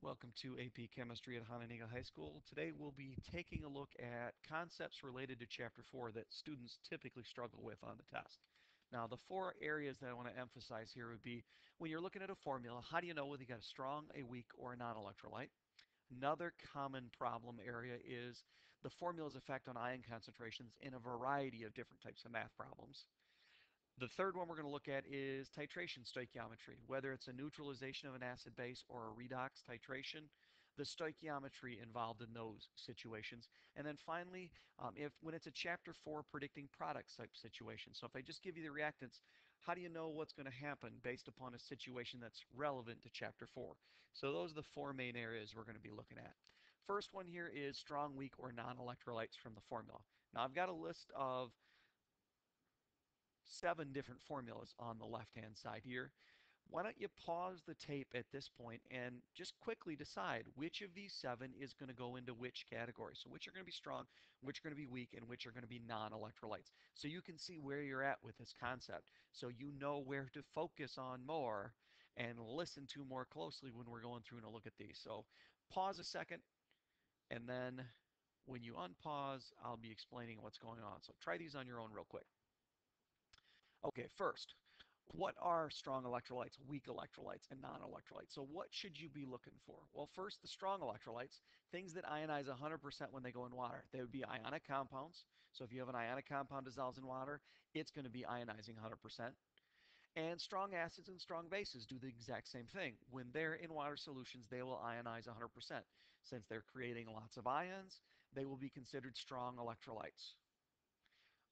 Welcome to AP Chemistry at Hononegah High School. Today we'll be taking a look at concepts related to Chapter 4 that students typically struggle with on the test. Now, the four areas that I want to emphasize here would be when you're looking at a formula, how do you know whether you got a strong, a weak, or a non-electrolyte? Another common problem area is the formula's effect on ion concentrations in a variety of different types of math problems. The third one we're going to look at is titration stoichiometry, whether it's a neutralization of an acid base or a redox titration, the stoichiometry involved in those situations. And then finally, if when it's a chapter 4 predicting products type situation. So if I just give you the reactants, how do you know what's going to happen based upon a situation that's relevant to chapter 4? So those are the four main areas we're going to be looking at. First one here is strong, weak, or non-electrolytes from the formula. Now I've got a list of 7 different formulas on the left-hand side here. Why don't you pause the tape at this point and just quickly decide which of these 7 is going to go into which category. So which are going to be strong, which are going to be weak, and which are going to be non-electrolytes. So you can see where you're at with this concept. So you know where to focus on more and listen to more closely when we're going through and a look at these. So pause a second, and then when you unpause, I'll be explaining what's going on. So try these on your own real quick. Okay, first, what are strong electrolytes, weak electrolytes, and non-electrolytes? So what should you be looking for? Well, first, the strong electrolytes, things that ionize 100% when they go in water. They would be ionic compounds. So if you have an ionic compound dissolves in water, it's going to be ionizing 100%. And strong acids and strong bases do the exact same thing. When they're in water solutions, they will ionize 100%. Since they're creating lots of ions, they will be considered strong electrolytes.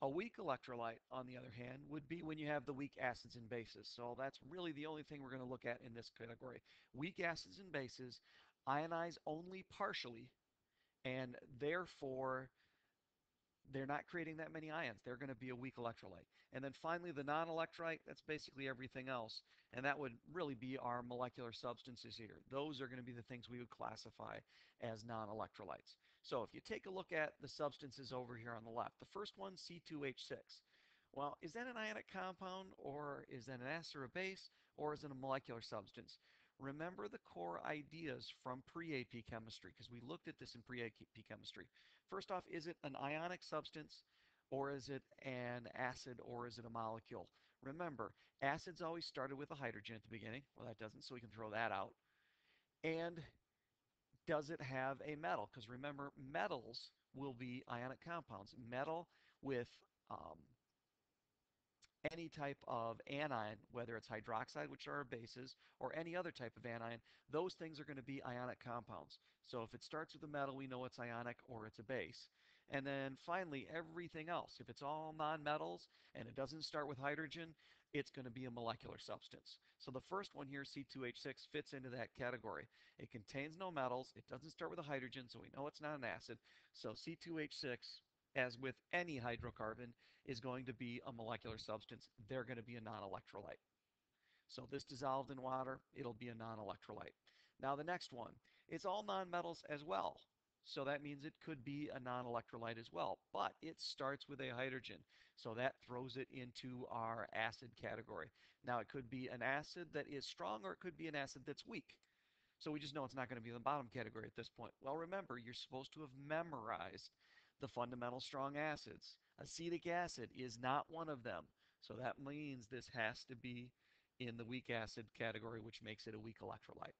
A weak electrolyte, on the other hand, would be when you have the weak acids and bases. So that's really the only thing we're going to look at in this category. Weak acids and bases ionize only partially, and therefore they're not creating that many ions. They're going to be a weak electrolyte. And then finally, the non-electrolyte, that's basically everything else. And that would really be our molecular substances here. Those are going to be the things we would classify as non-electrolytes. So if you take a look at the substances over here on the left, the first one, C2H6. Well, is that an ionic compound, or is that an acid or a base, or is it a molecular substance? Remember the core ideas from pre-AP chemistry, because we looked at this in pre-AP chemistry. First off, is it an ionic substance, or is it an acid, or is it a molecule? Remember, acids always started with a hydrogen at the beginning. Well, that doesn't, so we can throw that out. And does it have a metal? Because remember, metals will be ionic compounds. Metal with um, any type of anion, whether it's hydroxide, which are bases, or any other type of anion, those things are going to be ionic compounds. So if it starts with a metal, we know it's ionic or it's a base. And then finally, everything else, if it's all nonmetals and it doesn't start with hydrogen, it's going to be a molecular substance. So the first one here, C2H6, fits into that category. It contains no metals. It doesn't start with a hydrogen, so we know it's not an acid. So C2H6, as with any hydrocarbon, is going to be a molecular substance. They're going to be a non-electrolyte. So this dissolved in water, it'll be a non-electrolyte. Now the next one, it's all nonmetals as well. So that means it could be a non-electrolyte as well, but it starts with a hydrogen. So that throws it into our acid category. Now it could be an acid that is strong, or it could be an acid that's weak. So we just know it's not going to be in the bottom category at this point. Well, remember, you're supposed to have memorized the fundamental strong acids. Acetic acid is not one of them. So that means this has to be in the weak acid category, which makes it a weak electrolyte.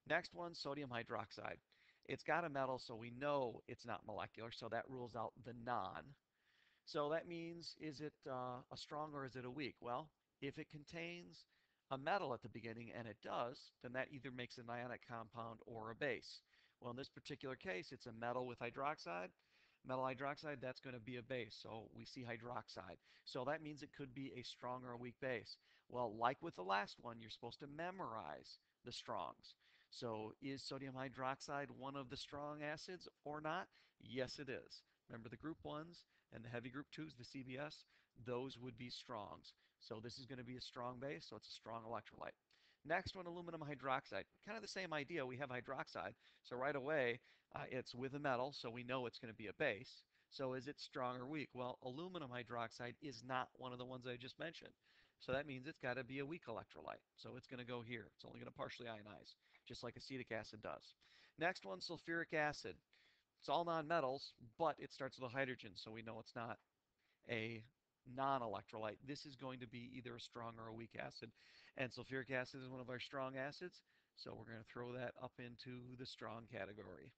Next one, sodium hydroxide. It's got a metal, so we know it's not molecular, so that rules out the non. So that means, is it a strong or is it a weak? Well, if it contains a metal at the beginning, and it does, then that either makes an ionic compound or a base. Well, in this particular case, it's a metal with hydroxide. Metal hydroxide, that's going to be a base. So we see hydroxide. So that means it could be a strong or a weak base. Well, like with the last one, you're supposed to memorize the strongs. So is sodium hydroxide one of the strong acids or not? Yes, it is. Remember the group 1s and the heavy group 2s, the CBS, those would be strongs. So this is going to be a strong base, so it's a strong electrolyte. Next one, aluminum hydroxide. Kind of the same idea. We have hydroxide, so right away it's with a metal, so we know it's going to be a base. So is it strong or weak? Well, aluminum hydroxide is not one of the ones I just mentioned. So that means it's got to be a weak electrolyte. So it's going to go here. It's only going to partially ionize. just like acetic acid does. Next one, sulfuric acid. It's all nonmetals, but it starts with a hydrogen, so we know it's not a non-electrolyte. This is going to be either a strong or a weak acid. And sulfuric acid is one of our strong acids, so we're going to throw that up into the strong category.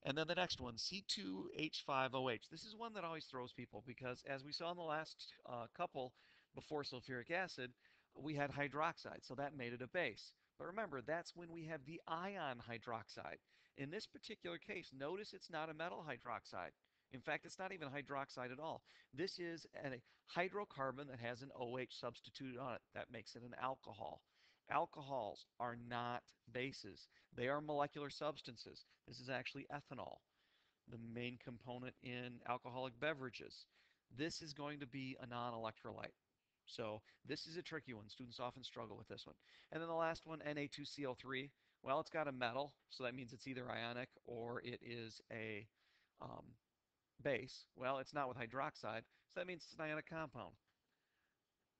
And then the next one, C2H5OH. This is one that always throws people because, as we saw in the last couple before sulfuric acid, we had hydroxide, so that made it a base. But remember, that's when we have the ion hydroxide. In this particular case, notice it's not a metal hydroxide. In fact, it's not even hydroxide at all. This is a hydrocarbon that has an OH substituted on it. That makes it an alcohol. Alcohols are not bases. They are molecular substances. This is actually ethanol, the main component in alcoholic beverages. This is going to be a non-electrolyte. So this is a tricky one. Students often struggle with this one. And then the last one, Na2CO3. Well, it's got a metal, so that means it's either ionic or it is a um, base. Well, it's not with hydroxide, so that means it's an ionic compound.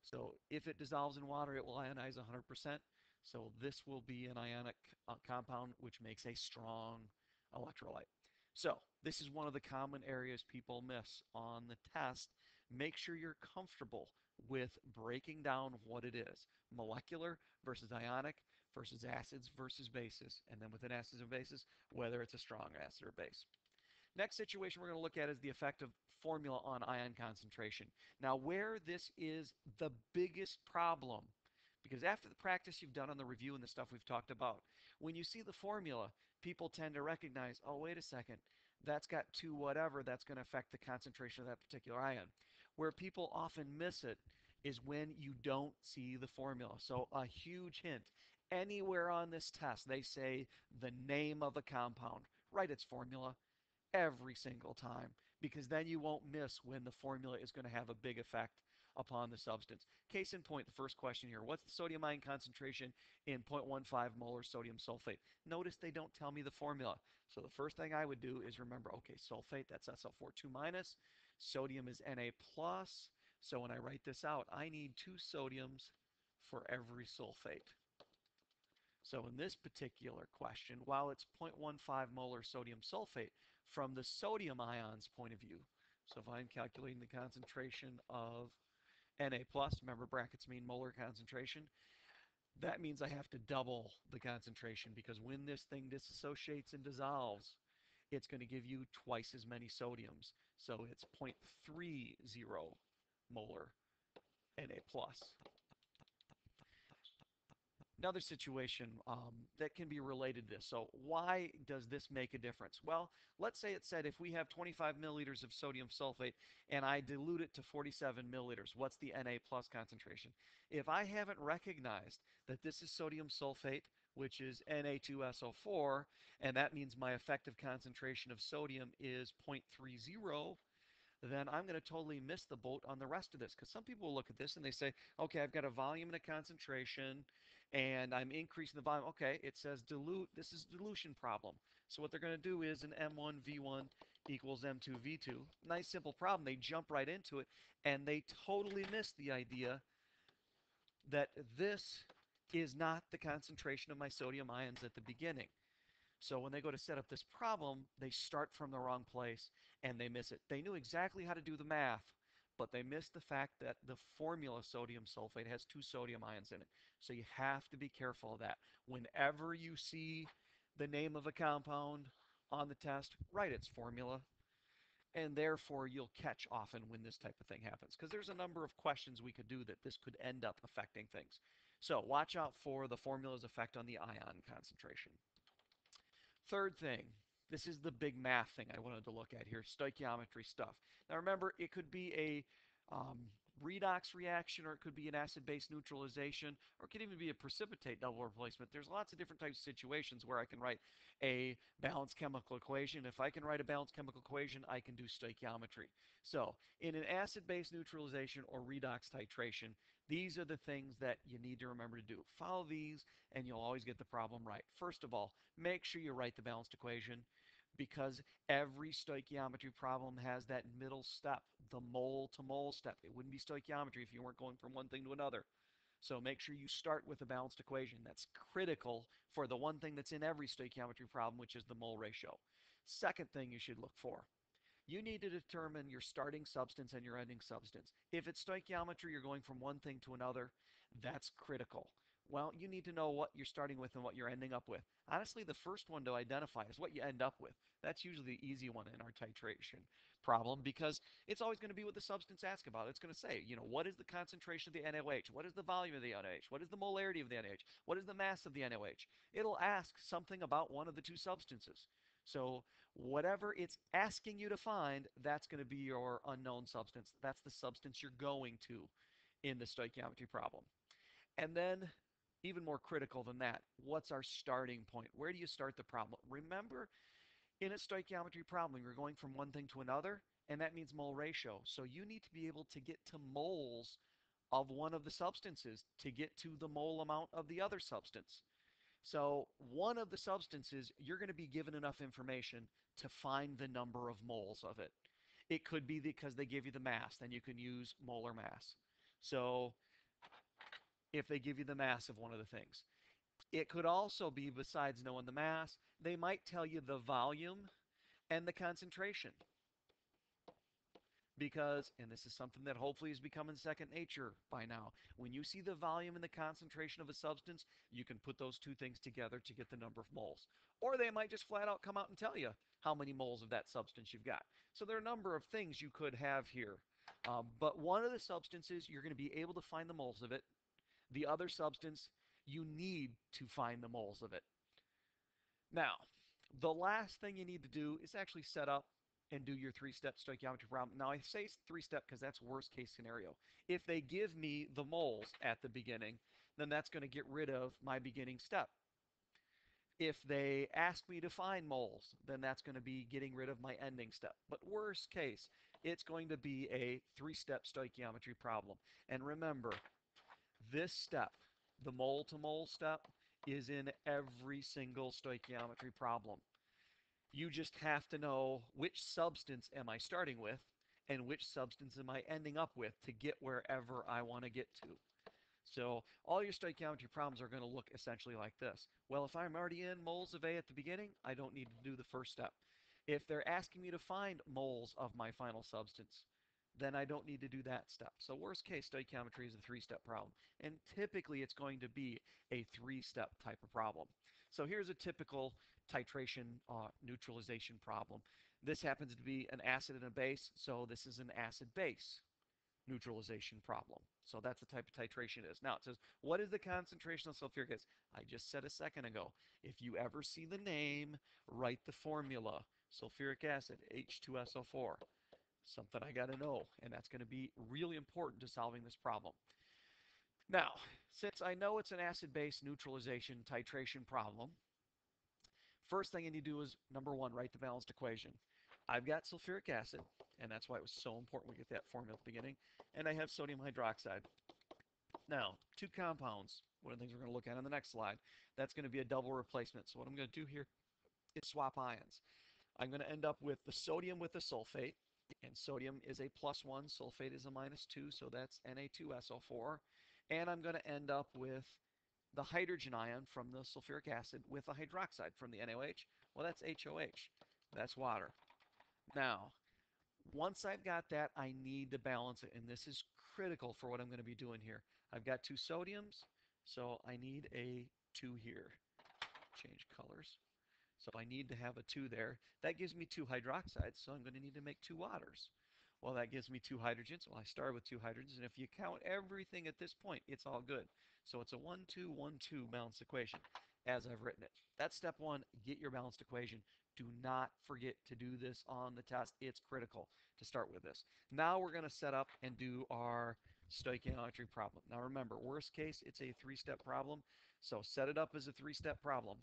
So if it dissolves in water, it will ionize 100%. So this will be an ionic compound, which makes a strong electrolyte. So this is one of the common areas people miss on the test. Make sure you're comfortable with breaking down what it is. Molecular versus ionic versus acids versus bases. And then within acids and bases, whether it's a strong acid or base. Next situation we're going to look at is the effect of formula on ion concentration. Now, where this is the biggest problem, because after the practice you've done on the review and the stuff we've talked about, when you see the formula, people tend to recognize, oh, wait a second, that's got two whatever, that's going to affect the concentration of that particular ion. Where people often miss it is when you don't see the formula. So a huge hint, anywhere on this test, they say the name of the compound, write its formula every single time, because then you won't miss when the formula is going to have a big effect upon the substance. Case in point, the first question here, what's the sodium ion concentration in 0.15 molar sodium sulfate? Notice they don't tell me the formula. So the first thing I would do is remember, okay, sulfate, that's SL4 2 minus. Sodium is Na plus. So when I write this out, I need two sodiums for every sulfate. So in this particular question, while it's 0.15 molar sodium sulfate, from the sodium ion's point of view, so if I'm calculating the concentration of Na plus, remember brackets mean molar concentration, that means I have to double the concentration because when this thing dissociates and dissolves, it's going to give you twice as many sodiums. So it's 0.30 molar Na plus. Another situation that can be related to this. So why does this make a difference? Well, let's say it said if we have 25 milliliters of sodium sulfate and I dilute it to 47 milliliters, what's the Na plus concentration? If I haven't recognized that this is sodium sulfate, which is Na2SO4, and that means my effective concentration of sodium is 0.30, then I'm going to totally miss the boat on the rest of this. Because some people will look at this and they say, okay, I've got a volume and a concentration, and I'm increasing the volume. Okay, it says dilute. This is a dilution problem. So what they're going to do is an M1V1 equals M2V2. Nice simple problem. They jump right into it, and they totally miss the idea that this is not the concentration of my sodium ions at the beginning. So when they go to set up this problem, they start from the wrong place and they miss it. They knew exactly how to do the math, but they missed the fact that the formula sodium sulfate has two sodium ions in it. So you have to be careful of that. Whenever you see the name of a compound on the test, write its formula, and therefore you'll catch often when this type of thing happens. Because there's a number of questions we could do that this could end up affecting things. So watch out for the formula's effect on the ion concentration. Third thing, this is the big math thing I wanted to look at here, stoichiometry stuff. Now remember, it could be a redox reaction, or it could be an acid-base neutralization, or it could even be a precipitate double replacement. There's lots of different types of situations where I can write a balanced chemical equation. If I can write a balanced chemical equation, I can do stoichiometry. So in an acid-base neutralization or redox titration, these are the things that you need to remember to do. Follow these, and you'll always get the problem right. First of all, make sure you write the balanced equation, because every stoichiometry problem has that middle step, the mole to mole step. It wouldn't be stoichiometry if you weren't going from one thing to another. So make sure you start with a balanced equation. That's critical for the one thing that's in every stoichiometry problem, which is the mole ratio. Second thing you should look for, you need to determine your starting substance and your ending substance. If it's stoichiometry, you're going from one thing to another, that's critical. Well, you need to know what you're starting with and what you're ending up with. Honestly, the first one to identify is what you end up with. That's usually the easy one in our titration problem because it's always going to be what the substance asks about. It's going to say, what is the concentration of the NaOH? What is the volume of the NaOH? What is the molarity of the NaOH? What is the mass of the NaOH? It'll ask something about one of the two substances. So whatever it's asking you to find, that's going to be your unknown substance. That's the substance you're going to in the stoichiometry problem. And then, even more critical than that, what's our starting point? Where do you start the problem? Remember, in a stoichiometry problem, you're going from one thing to another, and that means mole ratio. So you need to be able to get to moles of one of the substances to get to the mole amount of the other substance. So one of the substances, you're going to be given enough information to find the number of moles of it. It could be because they give you the mass, then you can use molar mass. So if they give you the mass of one of the things. It could also be, besides knowing the mass, they might tell you the volume and the concentration. Because, and this is something that hopefully is becoming second nature by now, when you see the volume and the concentration of a substance, you can put those two things together to get the number of moles. Or they might just flat out come out and tell you how many moles of that substance you've got. So there are a number of things you could have here. But one of the substances, you're going to be able to find the moles of it. The other substance, you need to find the moles of it. Now, the last thing you need to do is actually set up and do your three-step stoichiometry problem. Now, I say three-step because that's worst case scenario. If they give me the moles at the beginning, then that's going to get rid of my beginning step. If they ask me to find moles, then that's going to be getting rid of my ending step. But worst case, it's going to be a three-step stoichiometry problem. And remember, this step, the mole to mole step, is in every single stoichiometry problem. You just have to know which substance am I starting with and which substance am I ending up with to get wherever I want to get to. So all your stoichiometry problems are going to look essentially like this. Well, if I'm already in moles of A at the beginning, I don't need to do the first step. If they're asking me to find moles of my final substance, then I don't need to do that step. So worst case, stoichiometry is a three-step problem. And typically it's going to be a three-step type of problem. So here's a typical titration neutralization problem. This happens to be an acid and a base, so this is an acid-base neutralization problem. So that's the type of titration it is. Now it says, what is the concentration of sulfuric acid? I just said a second ago, if you ever see the name, write the formula. Sulfuric acid, H2SO4. Something I got to know, and that's going to be really important to solving this problem. Now, since I know it's an acid-base neutralization titration problem, first thing I need to do is, number one, write the balanced equation. I've got sulfuric acid, and that's why it was so important we get that formula at the beginning, and I have sodium hydroxide. Now, two compounds, one of the things we're going to look at on the next slide, that's going to be a double replacement. So what I'm going to do here is swap ions. I'm going to end up with the sodium with the sulfate, and sodium is a +1, sulfate is a -2, so that's Na2SO4. And I'm going to end up with the hydrogen ion from the sulfuric acid with the hydroxide from the NaOH. Well, that's HOH. That's water. Now, once I've got that, I need to balance it, and this is critical for what I'm going to be doing here. I've got two sodiums, so I need a 2 here. Change colors. So I need to have a 2 there. That gives me 2 hydroxides, so I'm going to need to make 2 waters. Well, that gives me 2 hydrogens. Well, I start with 2 hydrogens, and if you count everything at this point, it's all good. So it's a 1, 2, 1, 2 balanced equation as I've written it. That's step one. Get your balanced equation. Do not forget to do this on the test. It's critical to start with this. Now we're going to set up and do our stoichiometry problem. Now remember, worst case, it's a 3-step problem. So set it up as a 3-step problem.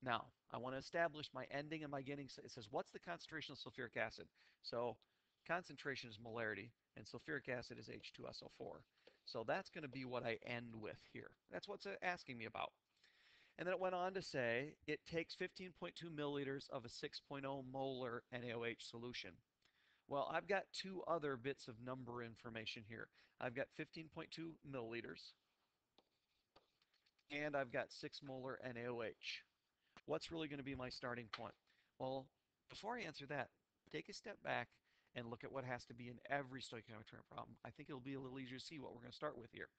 Now, I want to establish my ending and my beginning. It says, what's the concentration of sulfuric acid? So concentration is molarity, and sulfuric acid is H2SO4. So that's going to be what I end with here. That's what's asking me about. And then it went on to say it takes 15.2 milliliters of a 6.0 molar NaOH solution. Well, I've got two other bits of number information here. I've got 15.2 milliliters, and I've got 6 molar NaOH. What's really going to be my starting point? Well, before I answer that, take a step back and look at what has to be in every stoichiometry problem. I think it'll be a little easier to see what we're going to start with here.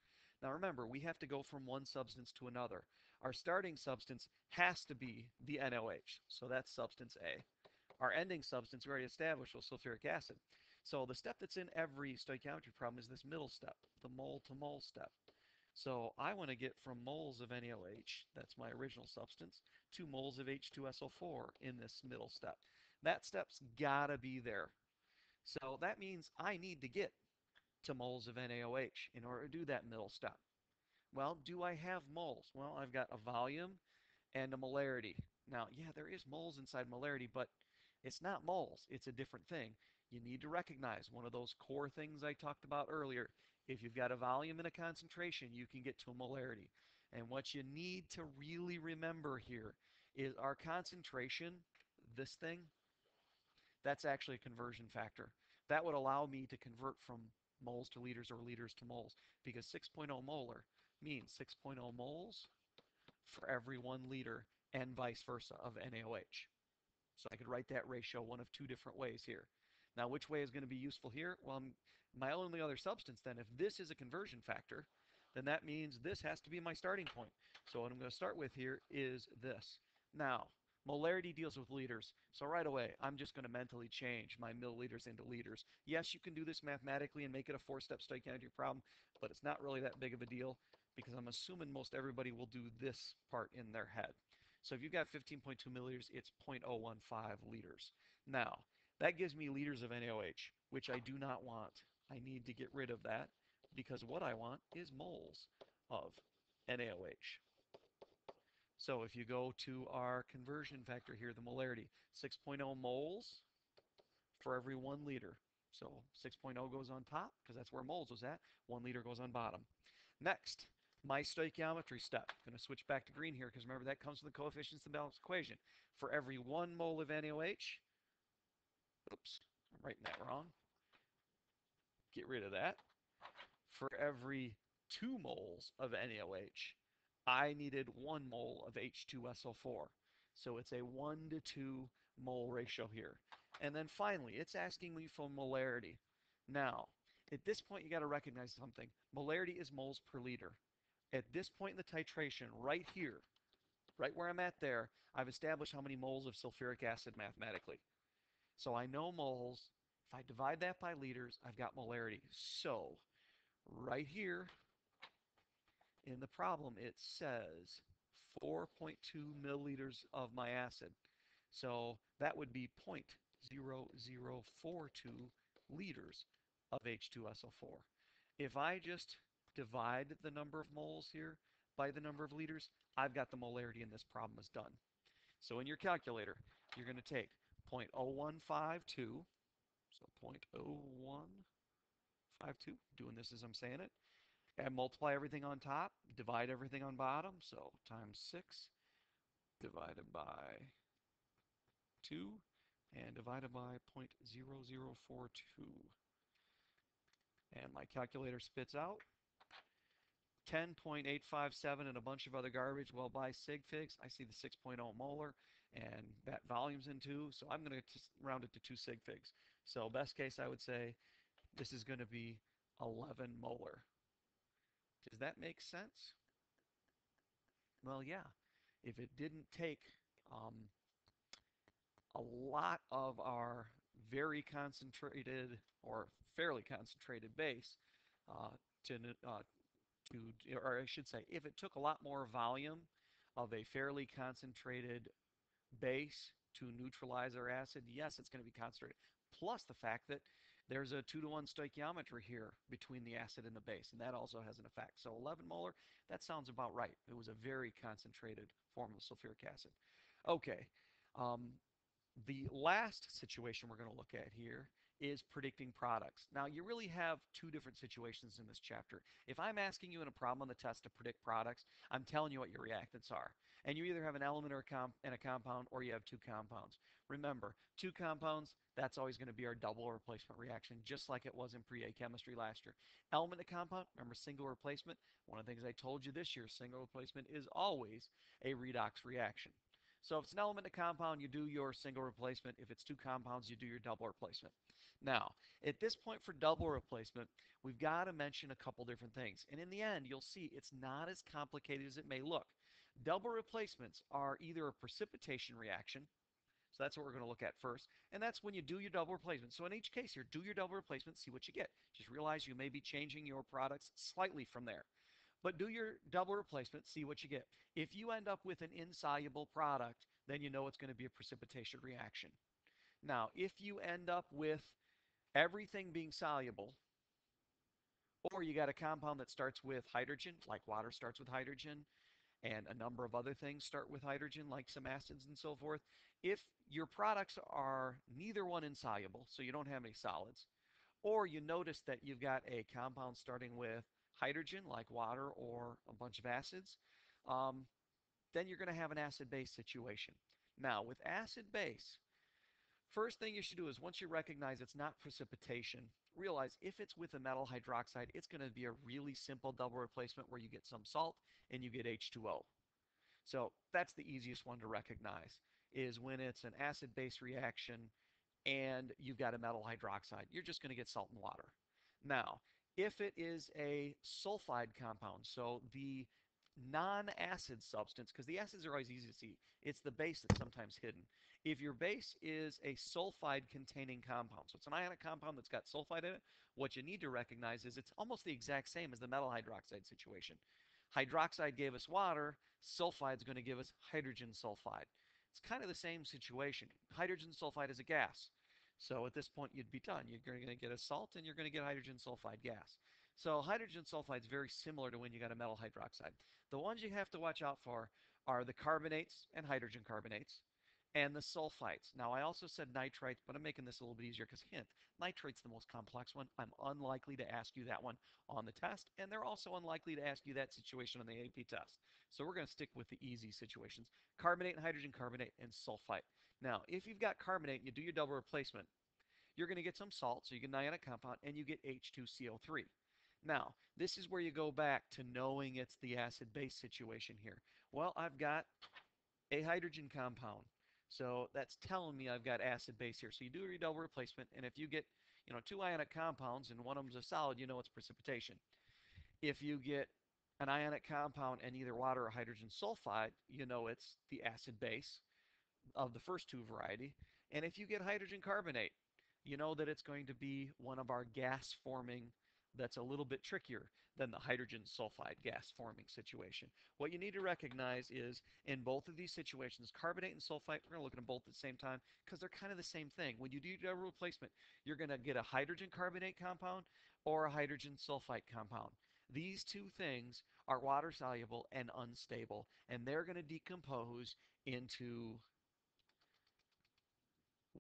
Now remember, we have to go from one substance to another. Our starting substance has to be the NaOH, so that's substance A. Our ending substance we already established was sulfuric acid. So the step that's in every stoichiometry problem is this middle step, the mole to mole step. So I want to get from moles of NaOH, that's my original substance, to moles of H2SO4 in this middle step. That step's got to be there. So that means I need to get to moles of NaOH in order to do that middle step. Well, do I have moles? Well, I've got a volume and a molarity. Now, yeah, there is moles inside molarity, but it's not moles. It's a different thing. You need to recognize one of those core things I talked about earlier. If you've got a volume and a concentration, you can get to a molarity. And what you need to really remember here is our concentration, this thing, that's actually a conversion factor. That would allow me to convert from moles to liters or liters to moles because 6.0 molar means 6.0 moles for every 1 liter and vice versa of NaOH. So I could write that ratio one of two different ways here. Now, which way is going to be useful here? Well, my only other substance then, if this is a conversion factor, then that means this has to be my starting point. So what I'm going to start with here is this. Now, molarity deals with liters. So right away, I'm just going to mentally change my milliliters into liters. Yes, you can do this mathematically and make it a 4-step stoichiometry problem, but it's not really that big of a deal because I'm assuming most everybody will do this part in their head. So if you've got 15.2 milliliters, it's 0.015 liters. Now, that gives me liters of NaOH, which I do not want. I need to get rid of that because what I want is moles of NaOH. So if you go to our conversion factor here, the molarity, 6.0 moles for every 1 liter. So 6.0 goes on top because that's where moles was at. 1 liter goes on bottom. Next, my stoichiometry step. I'm going to switch back to green here because remember that comes from the coefficients of the balanced equation. For every 1 mole of NaOH, oops, I'm writing that wrong. Get rid of that. For every 2 moles of NaOH, I needed 1 mole of H2SO4. So it's a 1 to 2 mole ratio here. And then finally, it's asking me for molarity. Now, at this point, you got to recognize something. Molarity is moles per liter. At this point in the titration, right here, right where I'm at there, I've established how many moles of sulfuric acid mathematically. So I know moles. If I divide that by liters, I've got molarity. So right here in the problem, it says 4.2 milliliters of my acid. So that would be 0.0042 liters of H2SO4. If I just divide the number of moles here by the number of liters, I've got the molarity in this problem is done. So in your calculator, you're going to take 0.0152, so 0.0152, doing this as I'm saying it, and multiply everything on top, divide everything on bottom, so times 6 divided by 2 and divided by 0.0042. And my calculator spits out 10.857 and a bunch of other garbage. Well, by sig figs, I see the 6.0 molar, and that volume's in 2, so I'm going to round it to 2 sig figs. So best case, I would say this is going to be 11 molar. Does that make sense? Well, yeah. If it didn't take um, a lot of our very concentrated or fairly concentrated base uh, to uh, or I should say, if it took a lot more volume of a fairly concentrated base to neutralize our acid, yes, it's going to be concentrated. Plus the fact that there's a 2-to-1 stoichiometry here between the acid and the base, and that also has an effect. So 11 molar, that sounds about right. It was a very concentrated form of sulfuric acid. Okay, um, the last situation we're going to look at here is predicting products. Now, you really have two different situations in this chapter. If I'm asking you in a problem on the test to predict products, I'm telling you what your reactants are. And you either have an element or and a compound, or you have two compounds. Remember, two compounds, that's always going to be our double replacement reaction, just like it was in pre-A chemistry last year. Element to compound, remember single replacement. One of the things I told you this year, single replacement is always a redox reaction. So if it's an element to compound, you do your single replacement. If it's two compounds, you do your double replacement. Now, at this point for double replacement, we've got to mention a couple different things. And in the end, you'll see it's not as complicated as it may look. Double replacements are either a precipitation reaction, so that's what we're going to look at first, and that's when you do your double replacement. So in each case here, do your double replacement, see what you get. Just realize you may be changing your products slightly from there. But do your double replacement, see what you get. If you end up with an insoluble product, then you know it's going to be a precipitation reaction. Now, if you end up with everything being soluble, or you got a compound that starts with hydrogen, like water starts with hydrogen, and a number of other things start with hydrogen, like some acids and so forth. If your products are neither one insoluble, so you don't have any solids, or you notice that you've got a compound starting with hydrogen, like water or a bunch of acids, um, then you're going to have an acid-base situation. Now, with acid-base, first thing you should do is once you recognize it's not precipitation, realize if it's with a metal hydroxide, it's going to be a really simple double replacement where you get some salt and you get H2O. So that's the easiest one to recognize, is when it's an acid-base reaction and you've got a metal hydroxide. You're just going to get salt and water. Now, if it is a sulfide compound, so the non-acid substance, because the acids are always easy to see, it's the base that's sometimes hidden. If your base is a sulfide-containing compound, so it's an ionic compound that's got sulfide in it, what you need to recognize is it's almost the exact same as the metal hydroxide situation. Hydroxide gave us water, sulfide is going to give us hydrogen sulfide. It's kind of the same situation. Hydrogen sulfide is a gas. So at this point, you'd be done. You're going to get a salt and you're going to get hydrogen sulfide gas. So hydrogen sulfide is very similar to when you got a metal hydroxide. The ones you have to watch out for are the carbonates and hydrogen carbonates and the sulfites. Now, I also said nitrites, but I'm making this a little bit easier because, hint, nitrate's the most complex one. I'm unlikely to ask you that one on the test, and they're also unlikely to ask you that situation on the AP test. So we're going to stick with the easy situations: carbonate and hydrogen carbonate and sulfite. Now, if you've got carbonate and you do your double replacement, you're going to get some salt, so you get an ionic compound, and you get H2CO3. Now, this is where you go back to knowing it's the acid-base situation here. Well, I've got a hydrogen compound. So that's telling me I've got acid base here. So you do your double replacement, and if you get, two ionic compounds and one of them's a solid, you know it's precipitation. If you get an ionic compound and either water or hydrogen sulfide, you know it's the acid base of the first two variety. And if you get hydrogen carbonate, you know that it's going to be one of our gas forming that's a little bit trickier than the hydrogen sulfide gas forming situation. What you need to recognize is in both of these situations, carbonate and sulfite, we're going to look at them both at the same time because they're kind of the same thing. When you do double replacement, you're going to get a hydrogen carbonate compound or a hydrogen sulfite compound. These two things are water soluble and unstable, and they're going to decompose into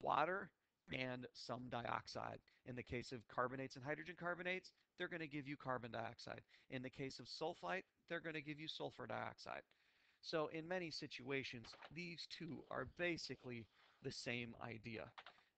water and some dioxide. In the case of carbonates and hydrogen carbonates, they're going to give you carbon dioxide. In the case of sulfite, they're going to give you sulfur dioxide. So in many situations, these two are basically the same idea.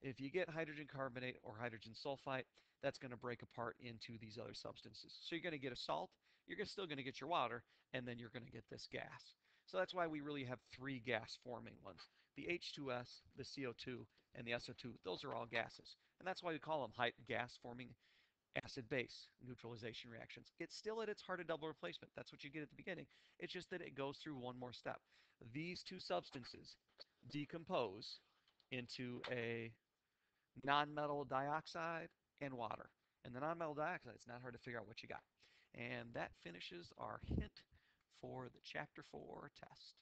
If you get hydrogen carbonate or hydrogen sulfite, that's going to break apart into these other substances. So you're going to get a salt, you're still going to get your water, and then you're going to get this gas. So that's why we really have three gas forming ones: the H2S, the CO2, and the SO2. Those are all gases. And that's why we call them gas forming acid-base neutralization reactions. It's still at its heart a double replacement. That's what you get at the beginning. It's just that it goes through one more step. These two substances decompose into a nonmetal dioxide and water. And the nonmetal dioxide, it's not hard to figure out what you got. And that finishes our hint for the Chapter 4 test.